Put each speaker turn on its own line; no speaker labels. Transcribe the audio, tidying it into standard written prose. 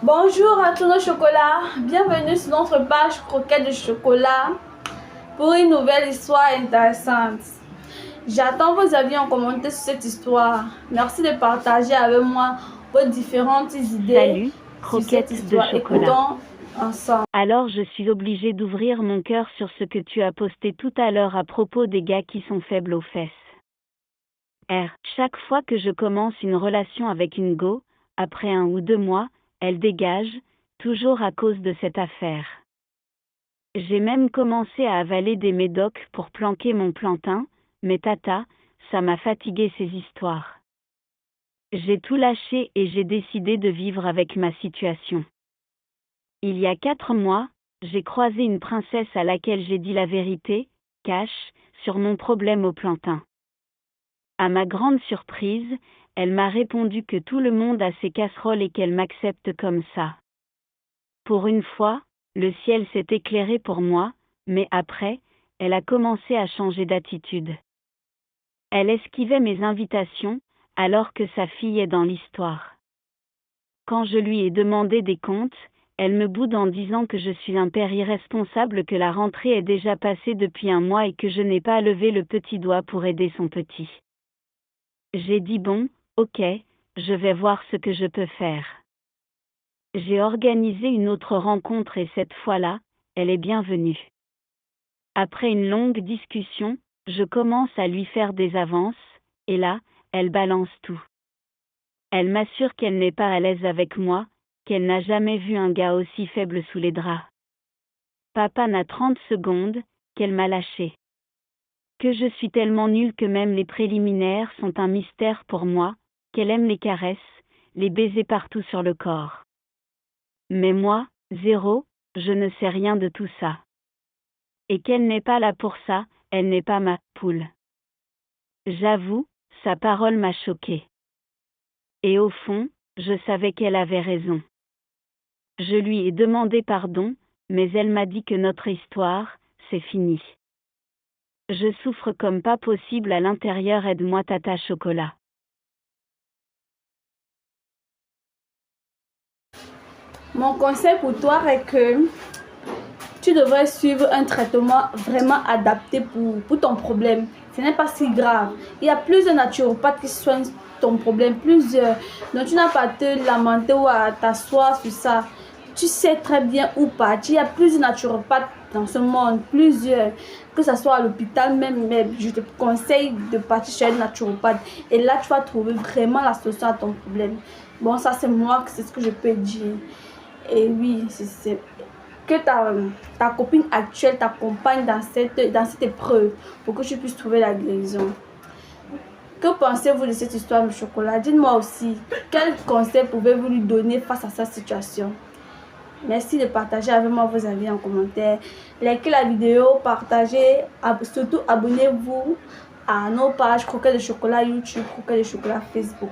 Bonjour à tous nos chocolats, bienvenue sur notre page Croquettes de chocolat pour une nouvelle histoire intéressante. J'attends vos avis en commentaire sur cette histoire. Merci de partager avec moi vos différentes idées.
Salut,
sur cette
Croquettes
histoire.
de chocolat.
Écoutons ensemble.
Alors je suis obligée d'ouvrir mon cœur sur ce que tu as posté tout à l'heure à propos des gars qui sont faibles aux fesses. Chaque fois que je commence une relation avec une go, après 1 ou 2 mois, elle dégage, toujours à cause de cette affaire. J'ai même commencé à avaler des médocs pour planquer mon plantain, mais tata, ça m'a fatigué ces histoires. J'ai tout lâché et j'ai décidé de vivre avec ma situation. Il y a 4 mois, j'ai croisé une princesse à laquelle j'ai dit la vérité, cash, sur mon problème au plantain. À ma grande surprise, elle m'a répondu que tout le monde a ses casseroles et qu'elle m'accepte comme ça. Pour une fois, le ciel s'est éclairé pour moi, mais après, elle a commencé à changer d'attitude. Elle esquivait mes invitations, alors que sa fille est dans l'histoire. Quand je lui ai demandé des comptes, elle me boude en disant que je suis un père irresponsable, que la rentrée est déjà passée depuis 1 mois et que je n'ai pas levé le petit doigt pour aider son petit. J'ai dit bon, ok, je vais voir ce que je peux faire. J'ai organisé une autre rencontre et cette fois-là, elle est bienvenue. Après une longue discussion, je commence à lui faire des avances, et là, elle balance tout. Elle m'assure qu'elle n'est pas à l'aise avec moi, qu'elle n'a jamais vu un gars aussi faible sous les draps. Papa n'a 30 secondes, qu'elle m'a lâché. Que je suis tellement nulle que même les préliminaires sont un mystère pour moi, qu'elle aime les caresses, les baisers partout sur le corps. Mais moi, zéro, je ne sais rien de tout ça. Et qu'elle n'est pas là pour ça, elle n'est pas ma poule. J'avoue, sa parole m'a choquée. Et au fond, je savais qu'elle avait raison. Je lui ai demandé pardon, mais elle m'a dit que notre histoire, c'est fini. Je souffre comme pas possible à l'intérieur, aide-moi tata chocolat.
Mon conseil pour toi est que tu devrais suivre un traitement vraiment adapté pour ton problème. Ce n'est pas si grave. Il y a plusieurs naturopathes qui soignent ton problème, plusieurs. Donc tu n'as pas à te lamenter ou à t'asseoir sur ça. Tu sais très bien où partir. Il y a plusieurs naturopathes dans ce monde, plusieurs. Que ce soit à l'hôpital même, mais je te conseille de partir chez un naturopathe. Et là, tu vas trouver vraiment la solution à ton problème. Bon, ça c'est moi, c'est ce que je peux dire. Et oui, c'est que ta copine actuelle t'accompagne dans cette épreuve pour que tu puisses trouver la guérison. Que pensez-vous de cette histoire de chocolat? Dites-moi aussi, quel conseil pouvez-vous lui donner face à cette situation? Merci de partager avec moi vos avis en commentaire. Likez la vidéo, partagez, surtout abonnez-vous à nos pages Croquettes de chocolat YouTube, Croquettes de chocolat Facebook.